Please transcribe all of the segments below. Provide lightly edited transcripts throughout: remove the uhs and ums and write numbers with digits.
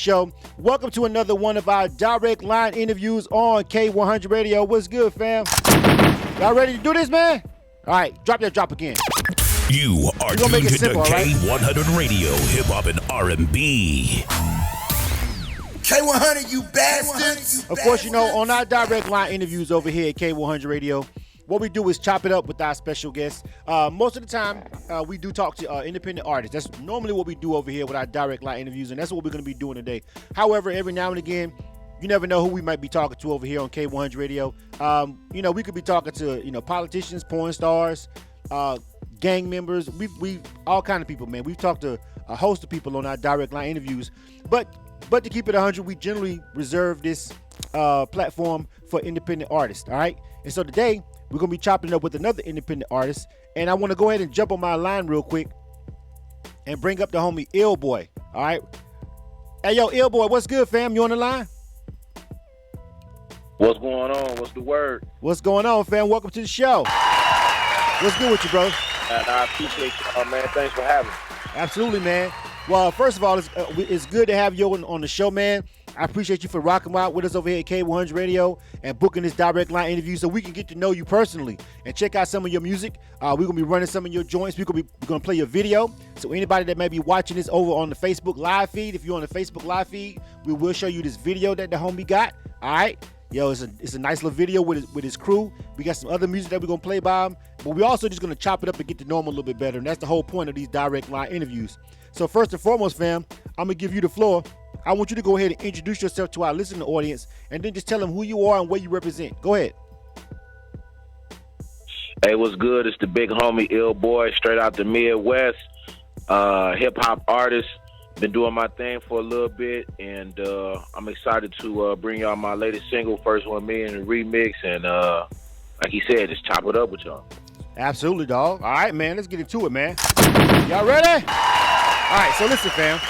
show. Welcome to another one of our direct line interviews on K100 Radio. What's good, fam? Y'all ready to do this, man? All right, drop that drop again. You are tuned into K100 Radio, hip hop and R&B. K100, you bastards! Of course, you know, on our direct line interviews over here at K100 Radio, what we do is chop it up with our special guests. Most of the time, we do talk to independent artists. That's normally what we do over here with our direct line interviews, and that's what we're going to be doing today. However, every now and again, you never know who we might be talking to over here on K100 Radio. You know, we could be talking to, you know, politicians, porn stars, gang members. We all kind of people, man. We've talked to a host of people on our direct line interviews. But to keep it 100, we generally reserve this platform for independent artists, all right? And so today, we're going to be chopping it up with another independent artist. And I want to go ahead and jump on my line real quick and bring up the homie IL BOI, all right? Hey, yo, IL BOI, what's good, fam? You on the line? What's going on? What's the word? What's going on, fam? Welcome to the show. What's good with you, bro? And I appreciate you, man. Thanks for having me. Absolutely, man. Well, first of all, it's good to have you on the show, man. I appreciate you for rocking out with us over here at K100 Radio and booking this direct line interview so we can get to know you personally and check out some of your music. We're going to be running some of your joints. We're going to play your video. So anybody that may be watching this over on the Facebook live feed, if you're on the Facebook live feed, we will show you this video that the homie got. All right. Yo, it's a nice little video with his crew. We got some other music that we're going to play by him. But we're also just going to chop it up and get to know him a little bit better. And that's the whole point of these direct line interviews. So first and foremost, fam, I'm going to give you the floor. I want you to go ahead and introduce yourself to our listening audience and then just tell them who you are and where you represent. Go ahead. Hey, what's good? It's the big homie IL BOI, straight out the Midwest. Hip-hop artist. Been doing my thing for a little bit, and I'm excited to bring y'all my latest single, First One Million remix, and like he said, just chop it up with y'all. Absolutely, dog. All right, man, let's get into it, man. Y'all ready? All right, so listen, fam.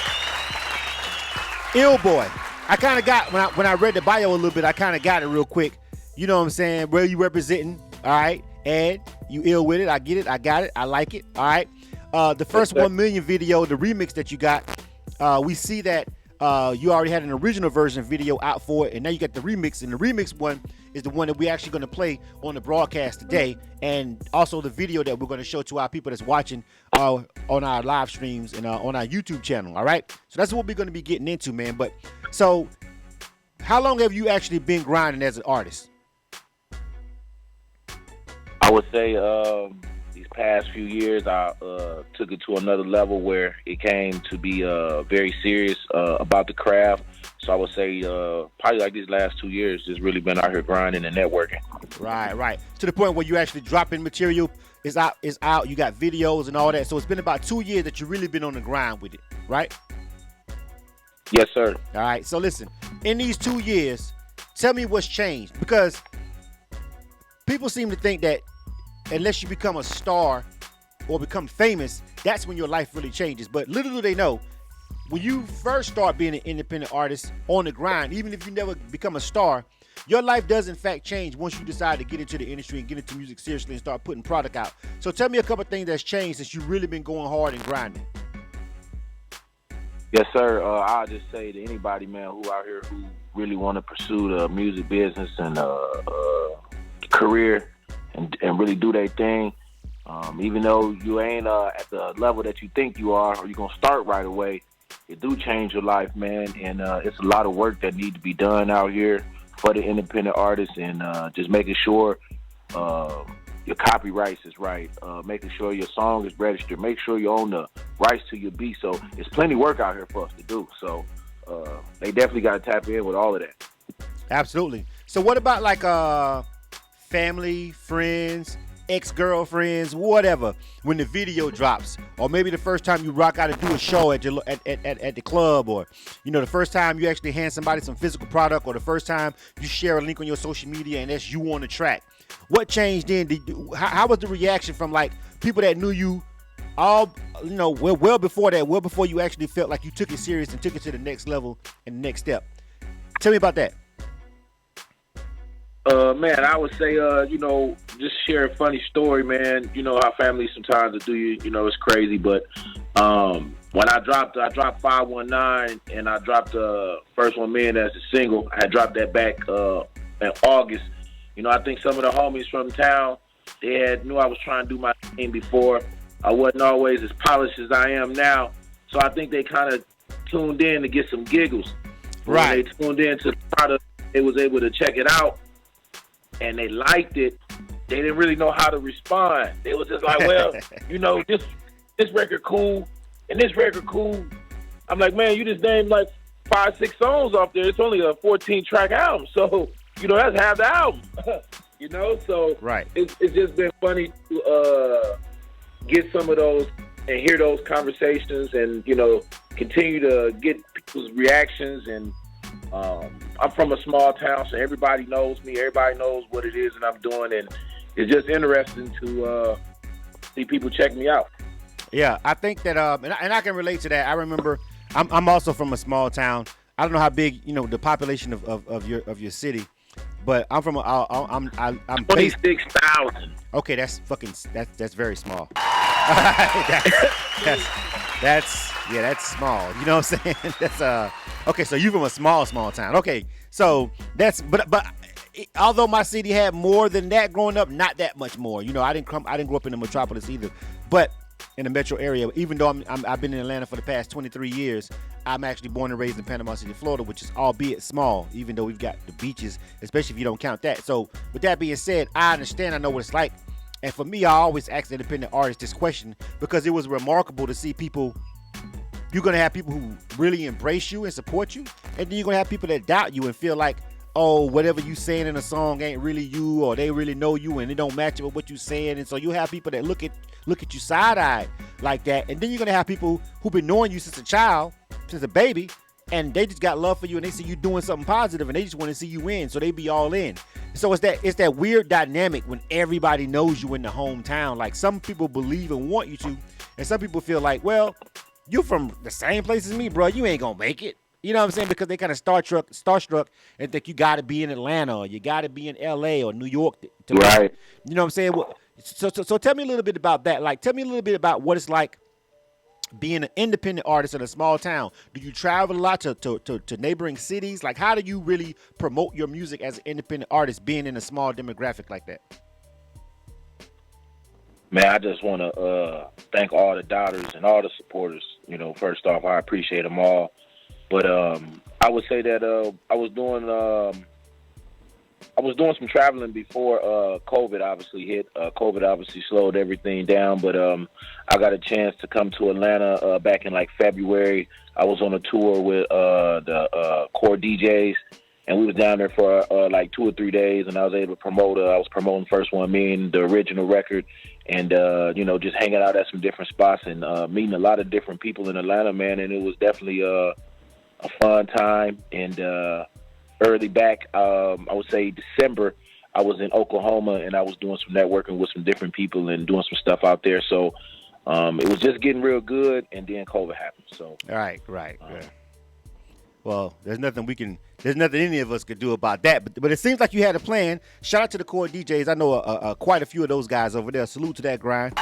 IL BOI. I kind of got, when I read the bio a little bit, I kind of got it real quick. You know what I'm saying? Where you representing, all right? And you ill with it. I get it. I got it. I like it, all right? The first 1 million video, the remix that you got, we see that you already had an original version video out for it, and now you got the remix, and the remix one is the one that we're actually going to play on the broadcast today, and also the video that we're going to show to our people that's watching on our live streams and on our YouTube channel, all right? So that's what we're going to be getting into, man. But so how long have you actually been grinding as an artist? I would say these past few years, I took it to another level where it came to be very serious about the craft. So I would say probably like these last 2 years, just really been out here grinding and networking. Right. To the point where you actually dropping material. It's out. You got videos and all that. So it's been about 2 years that you've really been on the grind with it, right? Yes, sir. All right. So listen, in these 2 years, tell me what's changed, because people seem to think that unless you become a star or become famous, that's when your life really changes. But little do they know, when you first start being an independent artist on the grind, even if you never become a star, your life does in fact change once you decide to get into the industry and get into music seriously and start putting product out. So tell me a couple of things that's changed since you've really been going hard and grinding. Yes, sir. I'll just say to anybody, man, who out here who really want to pursue the music business and career and really do their thing, even though you ain't at the level that you think you are, or you're going to start right away, it do change your life, man. And it's a lot of work that need to be done out here for the independent artists, and just making sure your copyrights is right, making sure your song is registered, make sure you own the rights to your beat. So it's plenty of work out here for us to do. So they definitely got to tap in with all of that. Absolutely. So what about like family, friends, ex-girlfriends, whatever, when the video drops, or maybe the first time you rock out and do a show at the club, or you know, the first time you actually hand somebody some physical product, or the first time you share a link on your social media and that's you on the track? What changed then? How was the reaction from like people that knew you all, you know, well before that, well before you actually felt like you took it serious and took it to the next level and the next step? Tell me about that. Man, I would say, you know, just share a funny story, man. You know how family sometimes will do you, you know, it's crazy. But when I dropped 519, and I dropped First One Man as a single. I had dropped that back in August. You know, I think some of the homies from town, they knew I was trying to do my thing before. I wasn't always as polished as I am now, so I think they kind of tuned in to get some giggles. Right. When they tuned in to the product, they was able to check it out, and they liked it. They didn't really know how to respond. They was just like, well, you know, this record cool, and this record cool. I'm like, man, you just named like 5-6 songs off there. It's only a 14-track album, so you know that's half the album. You know, so right. It's just been funny to get some of those and hear those conversations, and you know, continue to get people's reactions. And I'm from a small town, so everybody knows me. Everybody knows what it is that I'm doing, and it's just interesting to see people check me out. Yeah, I think that, and I can relate to that. I remember, I'm also from a small town. I don't know how big, you know, the population of your city, but I'm from I'm 26,000. Okay, that's very small. that's small. You know what I'm saying? That's okay. So you from a small town. Okay, so that's but although my city had more than that growing up, not that much more. You know, I didn't grow up in the metropolis either, but in the metro area. Even though I've been in Atlanta for the past 23 years, I'm actually born and raised in Panama City, Florida, which is albeit small, even though we've got the beaches, especially if you don't count that. So with that being said, I understand. I know what it's like. And for me, I always ask independent artists this question because it was remarkable to see people. You're going to have people who really embrace you and support you, and then you're going to have people that doubt you and feel like, oh, whatever you saying in a song ain't really you, or they really know you and it don't match up with what you saying. And so you have people that look at you side-eyed like that. And then you're going to have people who've been knowing you since a child, since a baby, and they just got love for you and they see you doing something positive and they just want to see you win. So they be all in. So it's that weird dynamic when everybody knows you in the hometown. Like some people believe and want you to, and some people feel like, well, you from the same place as me, bro. You ain't going to make it. You know what I'm saying? Because they kind of starstruck and think you got to be in Atlanta or you got to be in L.A. or New York. Right. You know what I'm saying? Well, so tell me a little bit about that. Like, tell me a little bit about what it's like being an independent artist in a small town. Do you travel a lot to neighboring cities? Like, how do you really promote your music as an independent artist being in a small demographic like that? Man, I just want to thank all the doubters and all the supporters. You know, first off, I appreciate them all. But I would say that I was doing some traveling before COVID obviously hit. COVID obviously slowed everything down, but I got a chance to come to Atlanta back in like February. I was on a tour with the core DJs, and we was down there for like 2 or 3 days, and I was able to promote. I was promoting First One Man, the original record, and you know, just hanging out at some different spots and meeting a lot of different people in Atlanta, man. And it was definitely a fun time. And early back, I would say December, I was in Oklahoma and I was doing some networking with some different people and doing some stuff out there. So it was just getting real good, and then COVID happened. So right. Well, there's nothing any of us could do about that. But it seems like you had a plan. Shout out to the core DJs. I know quite a few of those guys over there. Salute to that grind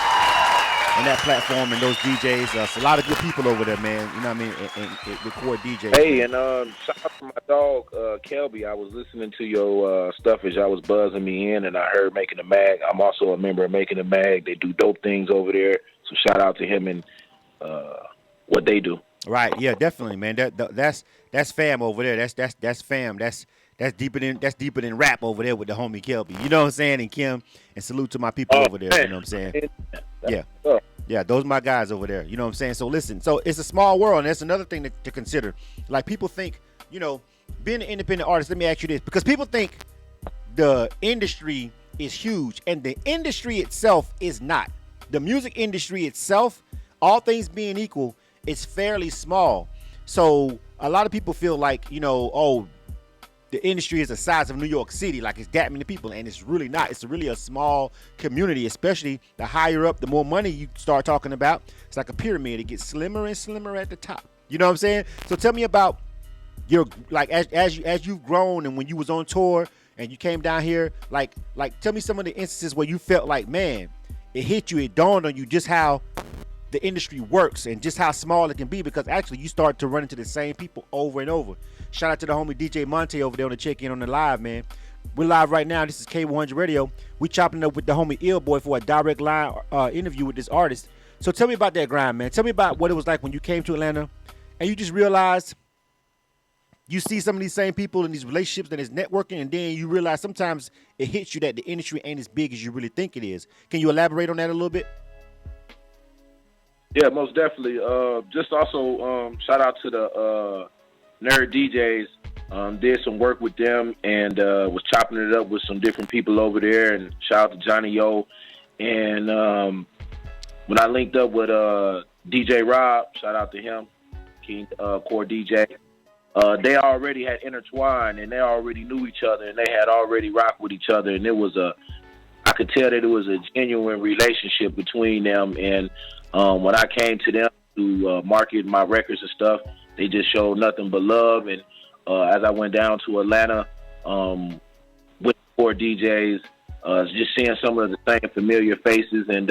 and that platform and those DJs. It's a lot of good people over there, man. You know what I mean? And the core DJs. Hey, and shout out to my dog, Kelby. I was listening to your stuff as y'all was buzzing me in, and I heard Making a Mag. I'm also a member of Making a Mag. They do dope things over there. So shout out to him and what they do. Right, yeah, definitely, man. That's fam over there. That's fam. That's deeper than rap over there with the homie Kelby. You know what I'm saying? And Kim, and salute to my people over there. Man. You know what I'm saying? Yeah, those are my guys over there. You know what I'm saying? So listen, so it's a small world, and that's another thing to consider. Like people think, you know, being an independent artist. Let me ask you this, because people think the industry is huge, and the industry itself is not. The music industry itself, all things being equal, it's fairly small. So a lot of people feel like, you know, oh, the industry is the size of New York City, like it's that many people, and it's really not. It's really a small community, especially the higher up, the more money you start talking about. It's like a pyramid. It gets slimmer and slimmer at the top. You know what I'm saying? So tell me about your, like, as you've grown and when you was on tour and you came down here, like tell me some of the instances where you felt like, man, it hit you, it dawned on you just how the industry works and just how small it can be, because actually you start to run into the same people over and over. Shout out to the homie DJ Monte over there on the check-in on the live, man. We're live right now. This is K100 Radio. We chopping up with the homie IL BOI for a direct line interview with this artist. So tell me about that grind, man. Tell me about what it was like when you came to Atlanta and you just realized you see some of these same people in these relationships and it's networking, and then you realize sometimes it hits you that the industry ain't as big as you really think it is. Can you elaborate on that a little bit? Yeah, most definitely. Just also shout out to the Nerd DJs. Did some work with them and was chopping it up with some different people over there. And shout out to Johnny Yo. And when I linked up with DJ Rob, shout out to him, King Core DJ. They already had intertwined and they already knew each other and they had already rocked with each other. And I could tell that it was a genuine relationship between them. And when I came to them to market my records and stuff, they just showed nothing but love. And as I went down to Atlanta with 4 DJs, just seeing some of the same familiar faces. And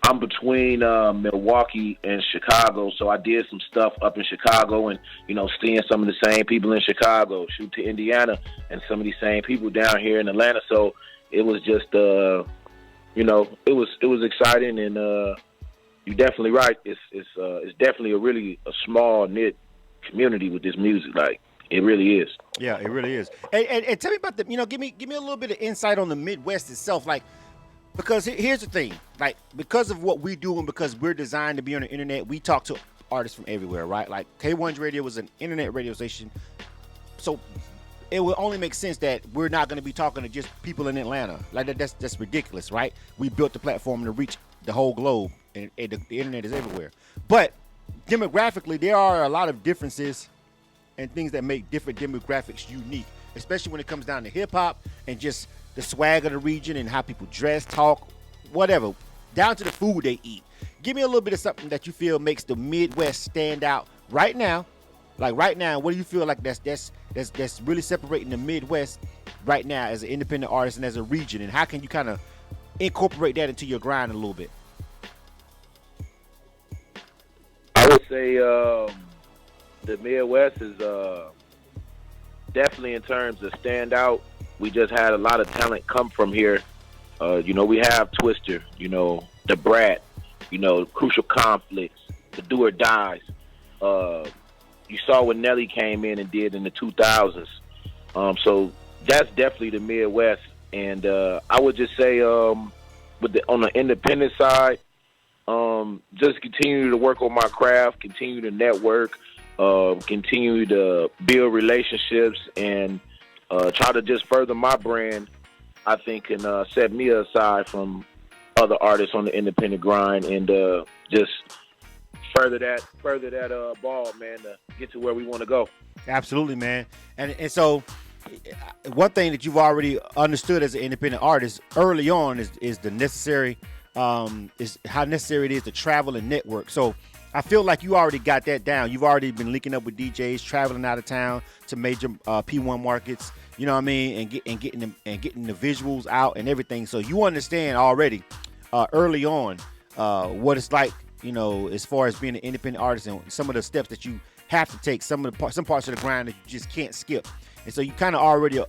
I'm between Milwaukee and Chicago, so I did some stuff up in Chicago and, seeing some of the same people in Chicago, shoot to Indiana, and some of these same people down here in Atlanta. So it was just, it was exciting, and you're definitely right. It's definitely a small knit community with this music. Like, it really is. Yeah, it really is. And tell me about give me a little bit of insight on the Midwest itself, like. Because here's the thing, like, because of what we do and because we're designed to be on the internet, we talk to artists from everywhere, right? Like, K100 Radio was an internet radio station, so it will only make sense that we're not going to be talking to just people in Atlanta. Like, that's ridiculous, right? We built the platform to reach the whole globe, and the internet is everywhere. But demographically, there are a lot of differences and things that make different demographics unique, especially when it comes down to hip-hop and just the swag of the region and how people dress, talk, whatever, down to the food they eat. Give me a little bit of something that you feel makes the Midwest stand out right now. Like right now, what do you feel like that's really separating the Midwest right now as an independent artist and as a region? And how can you kind of incorporate that into your grind a little bit? I would say the Midwest is definitely, in terms of standout, we just had a lot of talent come from here. We have Twister, the Brat, Crucial Conflicts, the Do or Dies. You saw what Nelly came in and did in the 2000s. So that's definitely the Midwest. And I would just say on the independent side, just continue to work on my craft, continue to network, continue to build relationships, and try to just further my brand, I think, and set me aside from other artists on the independent grind, and just further that ball, man, to get to where we want to go. Absolutely, man. And so one thing that you've already understood as an independent artist early on is the necessary, is how necessary it is to travel and network. So I feel like you already got that down. You've already been linking up with DJs, traveling out of town to major P1 markets, you know what I mean, and getting the visuals out and everything. So you understand already early on what it's like, as far as being an independent artist and some of the steps that you have to take, some parts of the grind that you just can't skip. And so you kind of already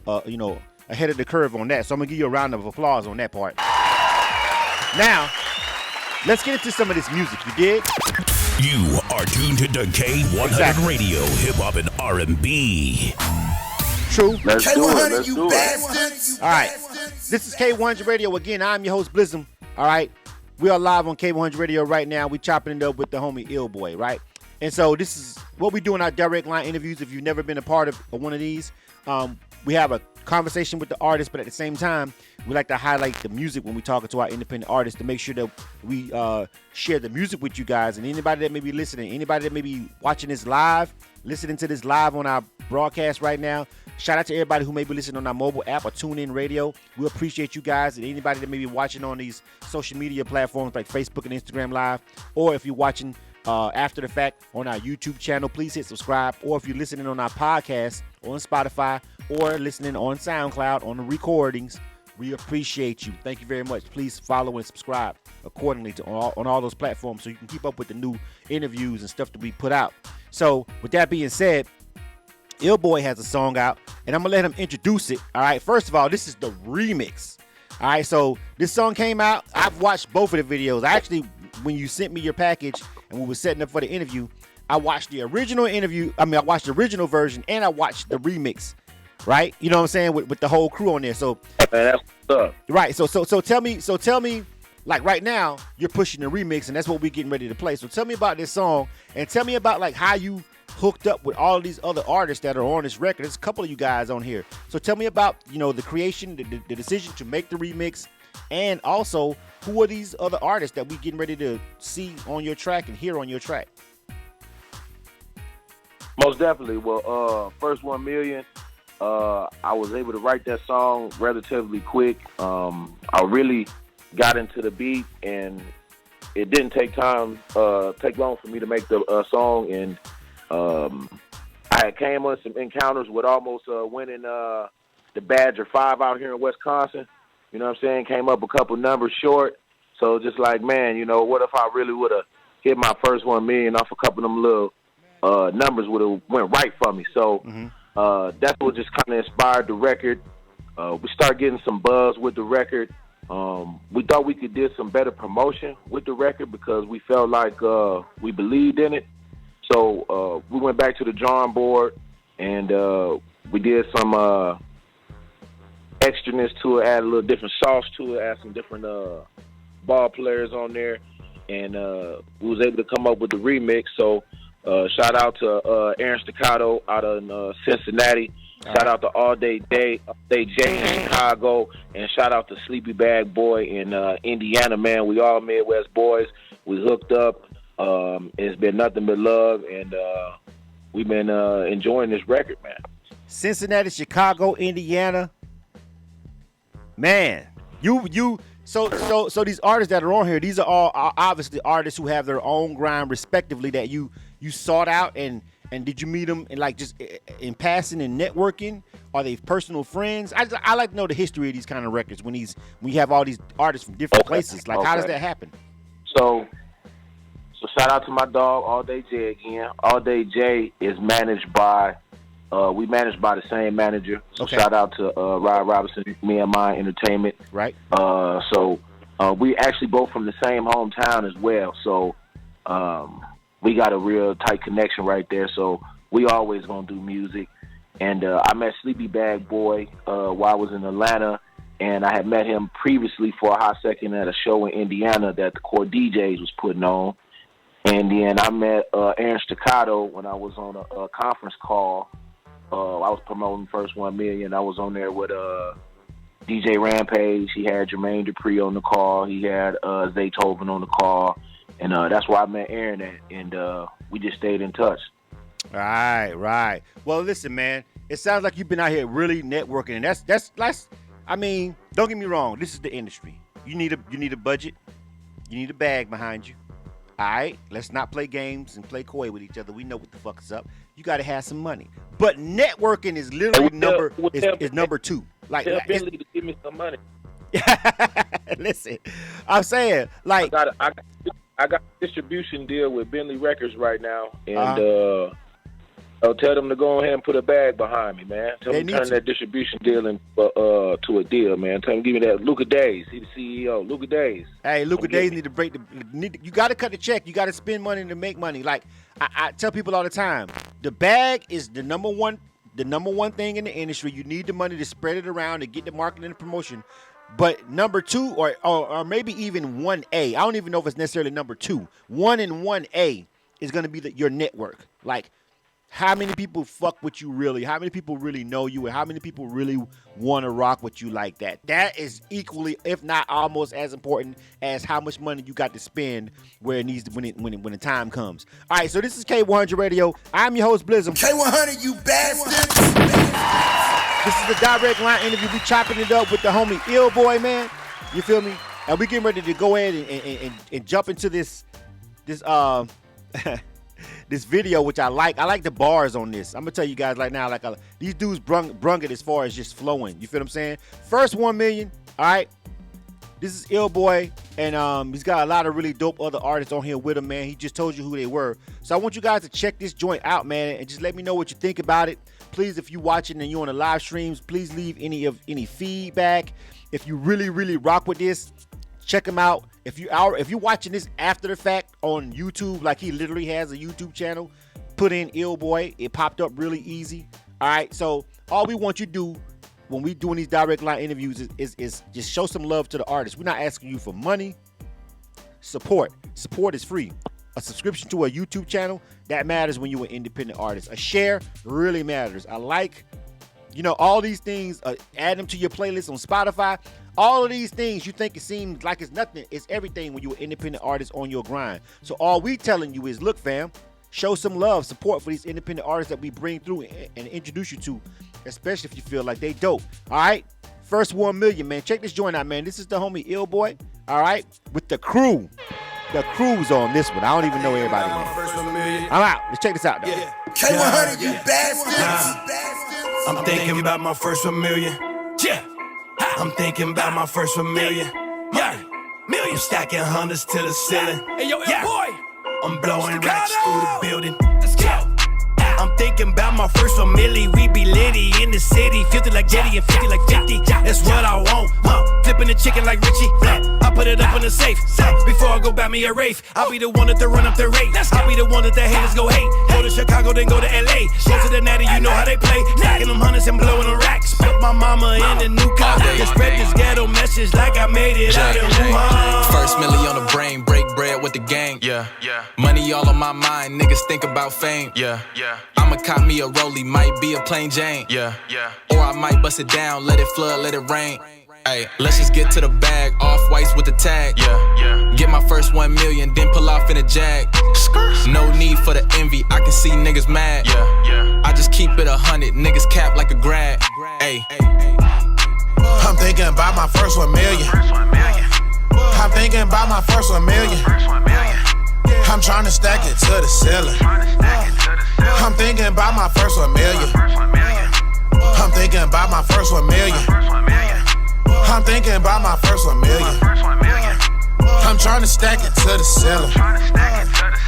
ahead of the curve on that. So I'm gonna give you a round of applause on that part. Now, let's get into some of this music. You dig? You are tuned to K100 Exactly. Radio, hip hop and R&B. True. Let's do it. Let's you do it. bastards. All right. This is K100 Radio. Again, I'm your host, Blizzum. All right. We are live on K100 Radio right now. We chopping it up with the homie IL BOI, right? And so this is what we do in our direct line interviews. If you've never been a part of one of these, we have a conversation with the artist, but at the same time, we like to highlight the music when we talking to our independent artists to make sure that we share the music with you guys. And anybody that may be listening, anybody that may be watching this live, listening to this live on our broadcast right now, shout out to everybody who may be listening on our mobile app or TuneIn Radio. We appreciate you guys, and anybody that may be watching on these social media platforms like Facebook and Instagram Live, or if you're watching after the fact on our YouTube channel, please hit subscribe. Or if you're listening on our podcast on Spotify or listening on SoundCloud on the recordings, We appreciate you. Thank you very much. Please follow and subscribe accordingly on all those platforms so you can keep up with the new interviews and stuff that we put out. So with that being said, IL BOI has a song out, and I'm going to let him introduce it. All right. First of all, this is the remix. All right. So this song came out. I've watched both of the videos. When you sent me your package and we were setting up for the interview, I watched the original interview. I watched the original version and I watched the remix. Right? You know what I'm saying? With the whole crew on there. So man, that's what's up. Right. So tell me, like right now, you're pushing the remix and that's what we're getting ready to play. So tell me about this song and tell me about like how you hooked up with all of these other artists that are on this record. There's a couple of you guys on here. So tell me about, the creation, the decision to make the remix, and also who are these other artists that we getting ready to see on your track and hear on your track? Most definitely. Well, First 1 Million, I was able to write that song relatively quick. I really got into the beat, and it didn't take long for me to make the song. And I came on some encounters with almost winning the Badger 5 out here in Wisconsin. You know what I'm saying? Came up a couple numbers short. So just like, man, what if I really would have hit my first 1 million off a couple of them little numbers would have went right for me. So that's what just kind of inspired the record. We started getting some buzz with the record. We thought we could do some better promotion with the record because we felt like we believed in it. So we went back to the drawing board and we did some extraness to it, add a little different sauce to it, add some different ball players on there, and we was able to come up with the remix. So shout out to Aaron Staccato out of Cincinnati. Shout out to All Day Jay in Chicago, and shout out to Sleepy Bag Boy in Indiana, man. We all Midwest boys. We hooked up. It's been nothing but love, and we've been enjoying this record, man. Cincinnati, Chicago, Indiana. Man, so these artists that are on here, these are all obviously artists who have their own grind respectively that you sought out, and did you meet them in like just in passing and networking? Are they personal friends? I like to know the history of these kind of records when you have all these artists from different places. Like how does that happen? So shout out to my dog All Day Jay again. All Day Jay is managed by we managed by the same manager. So shout out to Rod Robinson, Me and Mine Entertainment. Right. So we actually both from the same hometown as well. So we got a real tight connection right there. So we always gonna do music. And I met Sleepy Bag Boy while I was in Atlanta, and I had met him previously for a hot second at a show in Indiana that the Core DJs was putting on. And then I met Aaron Staccato when I was on a conference call. I was promoting First 1 Million. I was on there with DJ Rampage. He had Jermaine Dupri on the call. He had Zaytoven on the call. And that's where I met Aaron at. And we just stayed in touch. Right. Well, listen, man. It sounds like you've been out here really networking. And that's I mean, don't get me wrong. This is the industry. You need a budget. You need a bag behind you. All right, let's not play games and play coy with each other. We know what the fuck is up. You got to have some money. But networking is literally number two. Like, tell Billy to give me some money. Listen, I'm saying, like, I got a distribution deal with Bentley Records right now, and I'll tell them to go ahead and put a bag behind me, man. Tell them to turn that distribution deal to a deal, man. Tell them give me that. Luca Days, he's the CEO. Luca Days. Hey, Luca Days need to break you got to cut the check. You got to spend money to make money. Like I tell people all the time, the bag is the number one thing in the industry. You need the money to spread it around to get the marketing and promotion. But number two, or maybe even 1A, I don't even know if it's necessarily number two. 1 and 1A is going to be your network. Like, how many people fuck with you really? How many people really know you? And how many people really want to rock with you like that? That is equally, if not almost as important as how much money you got to spend where it needs to, when the time comes. All right, so this is K100 Radio. I'm your host, Blizzum. K100, you bastards! This is the direct line interview. We chopping it up with the homie IL BOI, man. You feel me? And we getting ready to go ahead and jump into this this video, which I like. I like the bars on this. I'm gonna tell you guys right now, these dudes brung it as far as just flowing. You feel what I'm saying? First 1 million, All right. This is IL BOI, and he's got a lot of really dope other artists on here with him, man. He just told you who they were. So I want you guys to check this joint out, man, and just let me know what you think about it. Please, if you're watching and you're on the live streams, please leave any feedback. If you really, really rock with this, check him out. If you're watching this after the fact on YouTube, like he literally has a YouTube channel, put in IL BOI. It popped up really easy. All right, so all we want you to do when we doing these direct line interviews is just show some love to the artist. We're not asking you for money. Support is free. A subscription to a YouTube channel, that matters when you're an independent artist. A share really matters. A like, all these things, add them to your playlist on Spotify. All of these things, you think it seems like it's nothing. It's everything when you're an independent artist on your grind. So all we telling you is, look, fam, show some love, support for these independent artists that we bring through and introduce you to, especially if you feel like they dope. All right? First 1 million, man. Check this joint out, man. This is the homie IL BOI, all right, with the crew. The crew's on this one. I don't even know everybody, man. I'm out. Let's check this out, though. Yeah. K100, you bastards. I'm thinking about my first 1 million. Yeah. I'm thinking about my first 1 million. Yeah. I'm stacking hundreds to the ceiling. Hey, yo, yeah. Boy. I'm blowing racks through the building. Let's go. I'm thinking about my first 1 milli. We be litty in the city. 50 like Jetty and 50 like 50. That's what I want. Flipping the chicken like Richie. I put it up in the safe. Before I go buy me a Wraith, I'll be the one that run up the rate. I'll be the one that the haters go hate. Go to Chicago, then go to LA. Go to the Natty, you know how they play. Stacking them hundreds and blowing them racks. Put my mama in the new car. Just spread this ghetto message like I made it out in Wuhan. First milli on the brain, break bread with the gang. Yeah. Money all on my mind, niggas think about fame. Yeah. I'ma cop me a rollie, might be a plain Jane. Yeah. Or I might bust it down, let it flood, let it rain. Hey, let's just get to the bag, off whites with the tag. Yeah. Get my first 1 million, then pull off in a Jag. No need for the envy, I can see niggas mad. Yeah. I just keep it 100, niggas cap like a grad. Hey. I'm thinking about my first 1 million. I'm thinking about my first 1 million. I'm trying to stack it to the ceiling. I'm thinking about my first 1 million. I'm thinking about my first 1 million. I'm thinking about my first 1 million. I'm trying to stack it to the ceiling.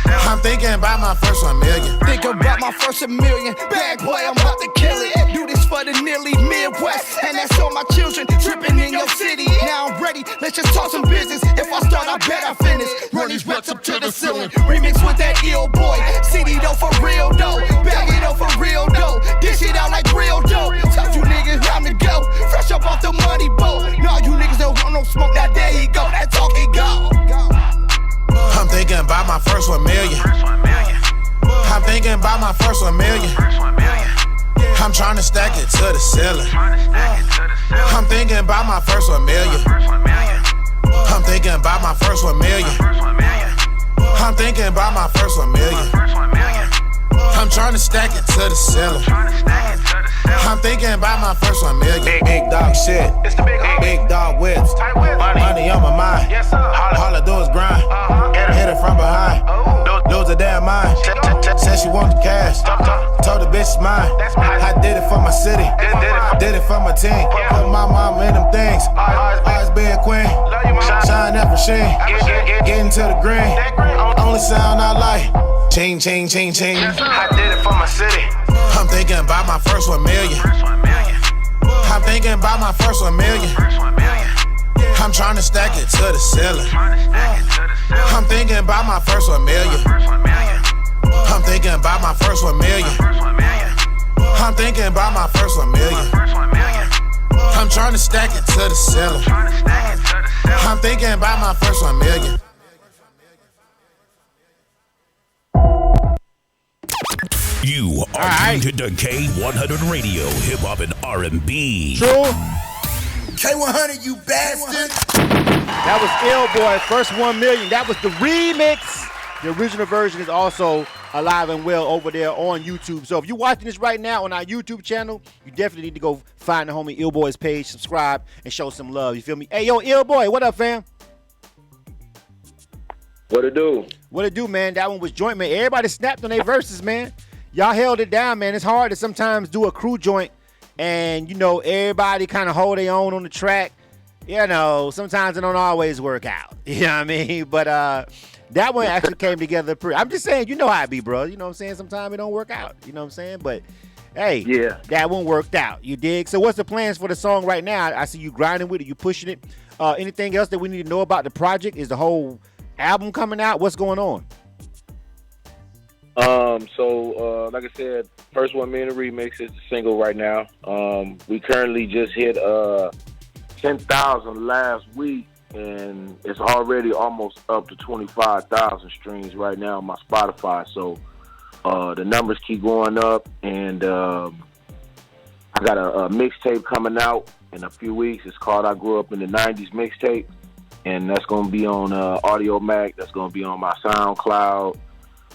I'm thinking about my first 1 million. Think about my first 1 million. Bad boy, I'm about to kill it. Do this for the nearly Midwest, and that's all my children dripping in your city. Now I'm ready, let's just talk some business. If I start, I bet I finish. Run these reps up to the ceiling. Remix with that IL BOI. CD though for real though. Bag it up for real though. Dish it out like real dope. Told you niggas time to go. Fresh up off the money boat. Nah, you niggas don't want no smoke. Now there he go. That talk he go. I'm thinking about my first 1 million. I'm thinking about my first 1 million. I'm trying to stack it to the ceiling. I'm thinking about my first 1 million. I'm thinking about my first 1 million. I'm thinking about my first 1 million. I'm trying to stack it to the ceiling. I'm thinking about my first 1 million. Big dog shit. Big dog whips. Money on my mind. All I do is grind. Hit it from behind. Lose a damn mind. Said she want the cash. Told the bitch it's mine. I did it for my city. Did it for my team. Put my mama in them things. Always be a queen. Shine that machine. Getting to the green. Only sound I like. Ching, ching, ching, ching. I did it for my city. I'm thinking about my first 1 million. I'm thinking about my first 1 million. I'm trying to stack it to the ceiling. I'm thinking about my first 1 million. I'm thinking about my first 1 million. I'm thinking about my first 1 million. I'm trying to stack it to the ceiling. I'm thinking about my first 1 million. You are tuned to K100 Radio, Hip Hop and R&B. True. K100, you bastard. That was IL BOI, first 1 million. That was the remix. The original version is also alive and well over there on YouTube. So if you're watching this right now on our YouTube channel, you definitely need to go find the homie IL BOI's page, subscribe, and show some love. You feel me? Hey, yo, IL BOI, what up, fam? What it do? What it do, man? That one was joint, man. Everybody snapped on their verses, man. Y'all held it down, man. It's hard to sometimes do a crew joint and, everybody kind of hold their own on the track. sometimes it don't always work out. You know what I mean? But that one actually came together pretty. I'm just saying, you know how it be, bro. You know what I'm saying? Sometimes it don't work out. You know what I'm saying? But hey, that one worked out. You dig? So what's the plans for the song right now? I see you grinding with it. You pushing it. Anything else that we need to know about the project? Is the whole album coming out? What's going on? So like I said, first 1 minute remix is the single right now. We currently just hit 10,000 last week, and it's already almost up to 25,000 streams right now on my Spotify. So the numbers keep going up, and I got a mixtape coming out in a few weeks. It's called I Grew Up in the 90s mixtape, and that's going to be on Audio Mac. That's going to be on my SoundCloud.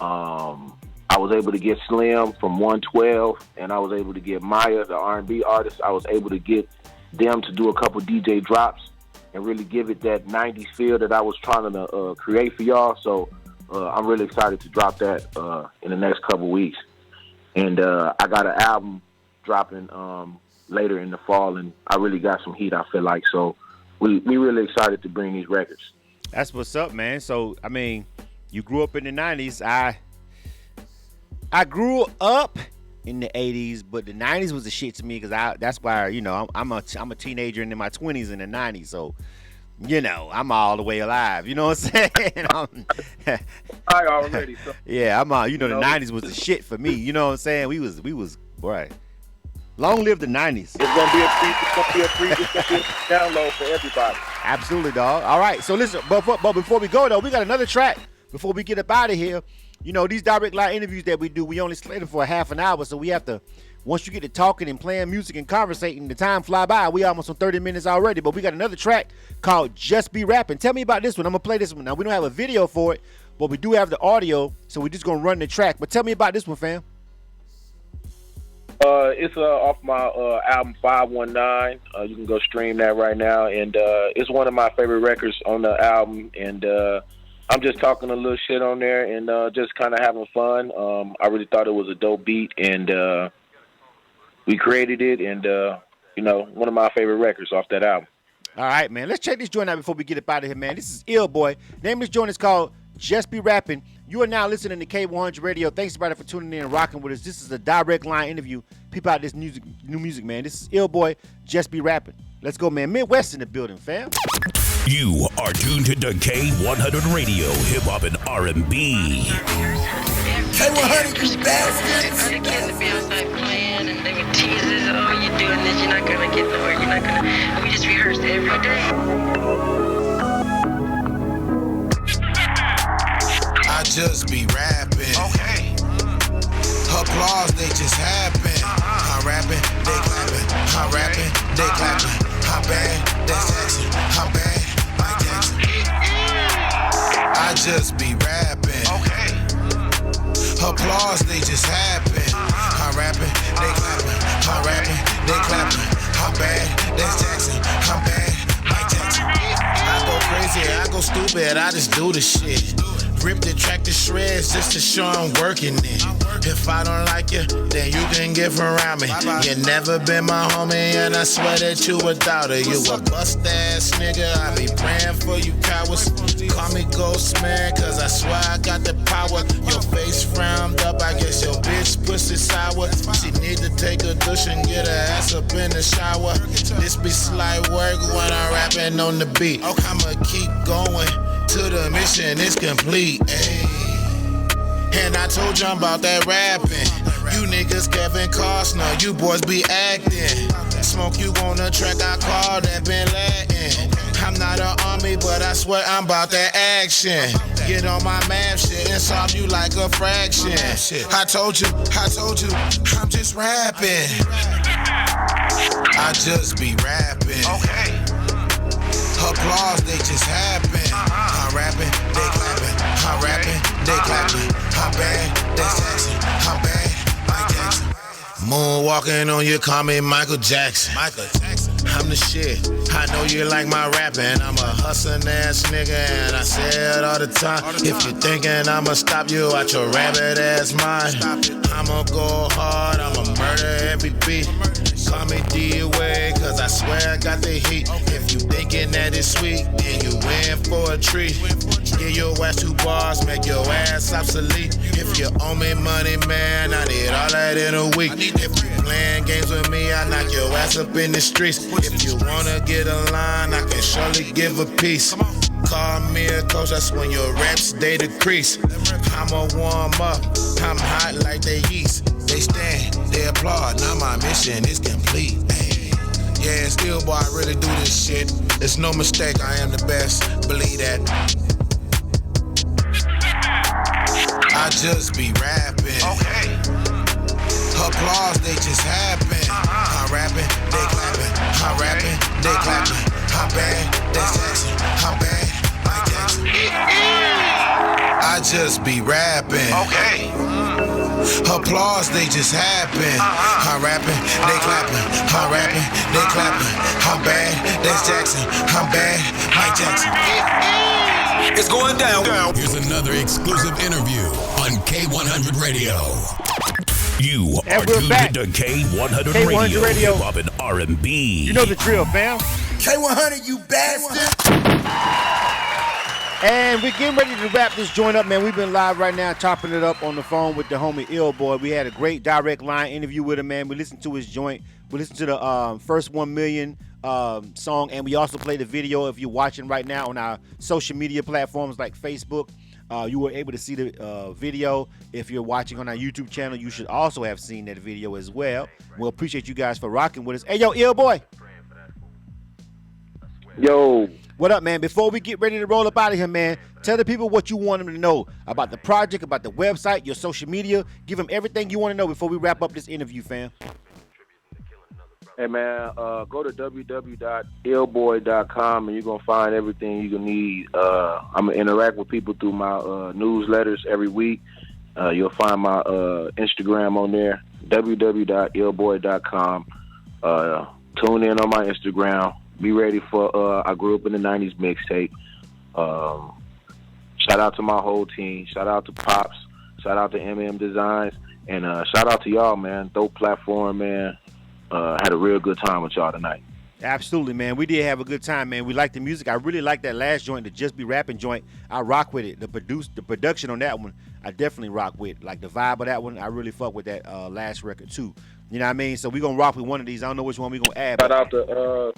I was able to get Slim from 112, and I was able to get Maya, the R&B artist. I was able to get them to do a couple DJ drops and really give it that 90s feel that I was trying to create for y'all. So I'm really excited to drop that in the next couple weeks. And I got an album dropping later in the fall, and I really got some heat, I feel like. So we really excited to bring these records. That's what's up, man. So, I mean, you grew up in the 90s. I grew up in the 80s, but the 90s was the shit to me because that's why, I'm a teenager in my 20s in the 90s. So, I'm all the way alive. You know what I'm saying? I already. So, yeah, the 90s was the shit for me. You know what I'm saying? We was, boy. Long live the 90s. It's gonna be a free download for everybody. Absolutely, dog. All right, so listen, but before we go though, we got another track before we get up out of here. These direct line interviews that we do, we only slate them for a half an hour, so we have to. Once you get to talking and playing music and conversating, the time fly by. We almost on 30 minutes already, but we got another track called Just Be Rapping. Tell me about this one. I'm gonna play this one. Now we don't have a video for it, but we do have the audio, so we're just gonna run the track. But tell me about this one, fam. It's off my album 519. You can go stream that right now, and it's one of my favorite records on the album. And I'm just talking a little shit on there and just kind of having fun. I really thought it was a dope beat, and we created it, and one of my favorite records off that album. All right, man. Let's check this joint out before we get up out of here, man. This is IL BOI. Name of this joint is called Just Be Rapping. You are now listening to K100 Radio. Thanks, everybody, for tuning in and rocking with us. This is a direct line interview. Peep out this new music, man. This is IL BOI, Just Be Rapping. Let's go, man. Midwest in the building, fam. You are tuned to K100 Radio, hip hop and R&B. K100, you bastards. The kids would be outside playing and they would tease us, oh, you're doing this, you're not gonna get nowhere, you're not gonna. And we just rehearsed every day. I just be rapping. Okay. Applause, they just happen. I'm rapping, they clapping. I'm rapping, they clapping. I'm bad, that's Jackson. I'm bad, Mike Jackson. I just be rapping. Okay. Applause, they just happen. I'm rapping, they clapping. I'm rapping, they clapping. I'm bad, that's Jackson. I'm bad, Mike Jackson. I go crazy, I go stupid, I just do the shit. Rip the track to shreds just to show I'm working it. If I don't like you, then you can get from around me. You never been my homie, and I swear that you a doubter. You a bust-ass nigga, I be praying for you cowards. Call me Ghost Man, cause I swear I got the power. Your face frowned up, I guess your bitch pussy sour. She need to take a douche and get her ass up in the shower. This be slight work when I'm rapping on the beat. I'ma keep going till the mission is complete, ayy. And I told you I'm about that rapping. You niggas Kevin Costner, you boys be acting. Smoke you on the track, I call that Bin Laden. I'm not an army, but I swear I'm about that action. Get on my math shit and solve you like a fraction. I told you, I'm just rapping. I just be rapping. Okay. Applause, they just happen. I'm rapping, they clapping. I'm rapping, they clapping. I'm bad, that's Jackson. I'm bad, Mike Jackson. Moonwalking on you, call me Michael Jackson. I'm the shit. I know you like my rapping. I'm a hustling ass nigga, and I say it all the time. If you're thinking I'ma stop you out your rabbit ass mind, I'ma go hard, I'ma murder every beat. Call me D-Way, cause I swear I got the heat. If you thinking that it's sweet, then you in for a treat. Give your ass 2 bars, make your ass obsolete. If you owe me money, man, I need all that in a week. If you playing games with me, I knock your ass up in the streets. If you wanna get a line, I can surely give a piece. Call me a coach, that's when your reps, they decrease. I'ma warm up, I'm hot like they yeast. They stand, they applaud, now my mission is complete. Yeah, still boy, I really do this shit. It's no mistake, I am the best, believe that. I just be rapping. Okay. Applause, they just happen. I'm rapping, they clapping. I'm rapping, they clapping. I'm bad, that's Jackson. I'm bad, like Jackson. I just be rapping. Okay. Applause, they just happen. I'm rapping, they clapping. I'm rapping, they clapping. I'm bad, that's Jackson. I'm bad, like Jackson. It's going down. Here's another exclusive interview on K100 Radio. You And are we're tuned back. to K100 K100 Radio, Radio. hip hop and R&B. You know the drill, fam. K100, you bastard. And we're getting ready to wrap this joint up, man. We've been live right now, chopping it up on the phone with the homie IL BOI. We had a great direct line interview with him, man. We listened to his joint. We listened to the first 1 million song, and we also played the video. If you're watching right now on our social media platforms like Facebook, you were able to see the video. If you're watching on our YouTube channel, you should also have seen that video as well. We'll appreciate you guys for rocking with us. Hey, yo, IL BOI. Yo, What up, man? Before we get ready to roll up out of here, man, tell the people what you want them to know about the project, about the website, your social media. Give them everything you want to know before we wrap up this interview, fam. hey man, go to www.ilboy.com and you're gonna find everything you're gonna need. I'm gonna interact with people through my newsletters every week. You'll find my Instagram on there, www.ilboy.com. Tune in on my Instagram. Be ready for I Grew Up in the 90s mixtape. Shout out to my whole team. Shout out to Pops. Shout out to MM Designs. And shout out to y'all, man. Dope platform, man. Had a real good time with y'all tonight. Absolutely, man. We did have a good time, man. We like the music. I really like that last joint, the Just Be Rapping joint. I rock with it. The production on that one, I definitely rock with. Like the vibe of that one, I really fuck with that last record too. You know what I mean? So we gonna rock with one of these. I don't know which one we gonna add. Shout out to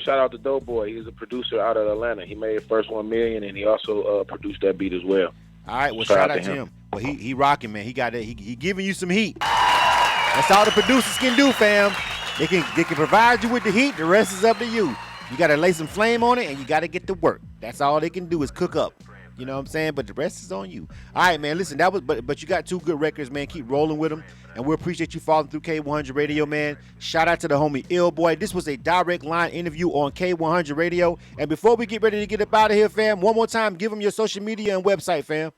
shout out to Dope Boy. He's a producer out of Atlanta. He made first 1 million, and he also produced that beat as well. All right, well, shout out to him. Well, he rocking, man. He got that. He giving you some heat. That's all the producers can do, fam. They can provide you with the heat. The rest is up to you. You got to lay some flame on it, and you got to get to work. That's all they can do is cook up. You know what I'm saying? But the rest is on you. All right, man. Listen, but you got 2 good records, man. Keep rolling with them, and we appreciate you following through K100 Radio, man. Shout out to the homie IL BOI. This was a direct line interview on K100 Radio. And before we get ready to get up out of here, fam, one more time, give them your social media and website, fam.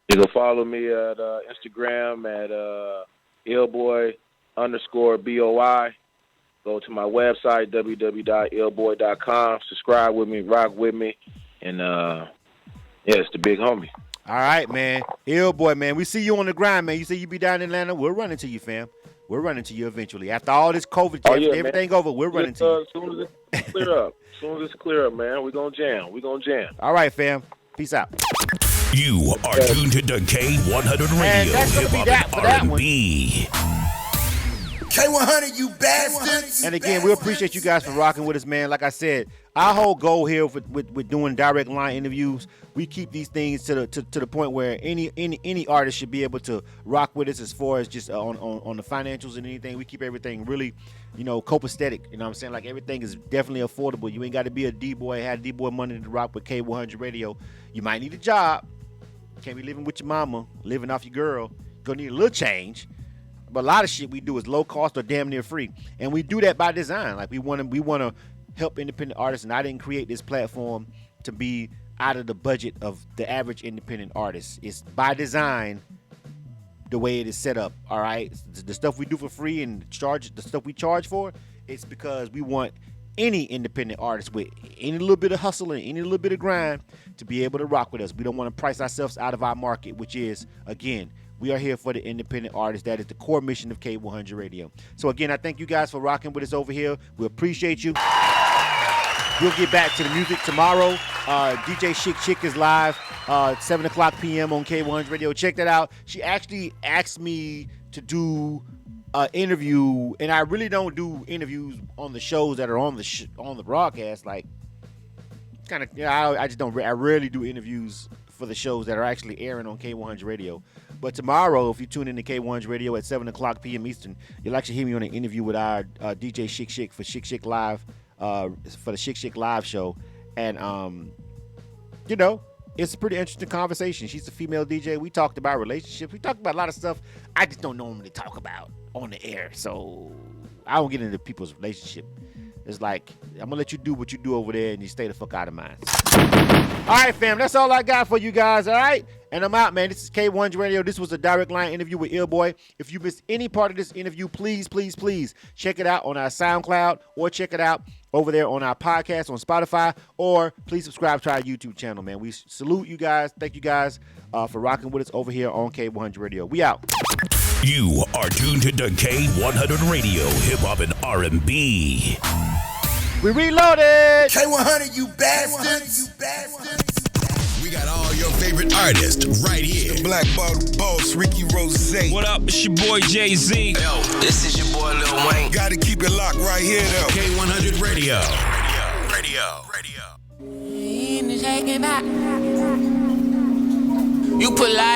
You can follow me at Instagram at ilboy_BOI. Go to my website, www.ilboy.com. Subscribe with me, rock with me. And, it's the big homie. All right, man. IL BOI, man. We see you on the grind, man. You say you be down in Atlanta. We're running to you, fam. We're running to you eventually. After all this COVID, everything over, we're running to you. As soon as it's clear up. As soon as it's clear up, man, we're going to jam. We're going to jam. All right, fam. Peace out. You are tuned to K100 Radio, that's gonna be hip that hop for and that one. R&B. K100, you bastards. And again, we appreciate you guys for rocking with us, man. Like I said, our whole goal here with doing direct line interviews, we keep these things to the point where any artist should be able to rock with us as far as just on the financials and anything. We keep everything really, copacetic. You know what I'm saying? Like everything is definitely affordable. You ain't got to be a D-boy, have D-boy money to rock with K100 Radio. You might need a job. Can't be living with your mama, living off your girl. Gonna need a little change. But a lot of shit we do is low cost or damn near free. And we do that by design. Like we want to help independent artists, and I didn't create this platform to be out of the budget of the average independent artist. It's by design the way it is set up. All right. The stuff we do for free and the stuff we charge for, it's because we want any independent artist with any little bit of hustle and any little bit of grind to be able to rock with us. We don't want to price ourselves out of our market, which is, again, We are here for the independent artists. That is the core mission of K100 Radio. So again, I thank you guys for rocking with us over here. We appreciate you. We'll get back to the music tomorrow. DJ Chick is live 7 o'clock p.m. on K100 Radio. Check that out. She actually asked me to do an interview, and I really don't do interviews on the shows that are on the broadcast. Like, kind of, I just don't. I rarely do interviews for the shows that are actually airing on K100 Radio. But tomorrow, if you tune in to K100 Radio at 7 o'clock p.m. Eastern, you'll actually hear me on an interview with our DJ Chick for Chick Live. For the Chick Live show, and it's a pretty interesting conversation. She's a female DJ. We talked about relationships. We talked about a lot of stuff I just don't normally talk about on the air, so I don't get into people's relationship. It's like, I'm gonna let you do what you do over there, and you stay the fuck out of mine. All right, fam, that's all I got for you guys. All right, and I'm out, man. This is K100 Radio. This was a direct line interview with IL BOI. If you missed any part of this interview, please check it out on our SoundCloud, or check it out over there on our podcast on Spotify, or please subscribe to our YouTube channel, man. We salute you guys. Thank you guys for rocking with us over here on K100 Radio. We out. You are tuned to K100 Radio, hip hop and R&B. We reloaded. K100, you bastards. We got all your favorite artists right here. The Black Bottle Boss, Ricky Rose. What up? It's your boy Jay-Z. Yo, this is your boy Lil Wayne. Gotta keep it locked right here, though. K100 Radio. You put life